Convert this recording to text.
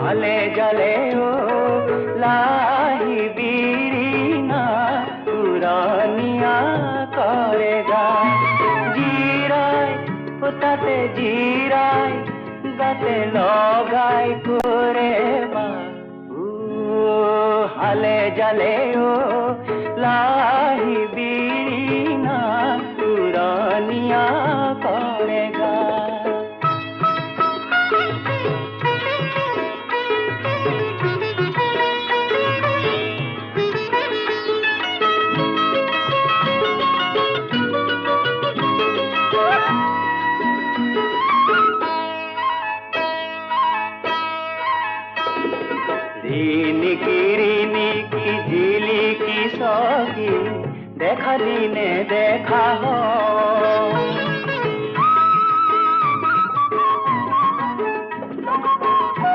হালে জালে ও লাহি বিরিনা পুরানিয়া করে গায় জিরায় কোথাতে জিরায় গাতে লগাই করে বা হালে জালে ও লাহি বিরিনা পুরানিয়া করে গায় ऋणी की झिली की सौगी देखा दिने देखा हो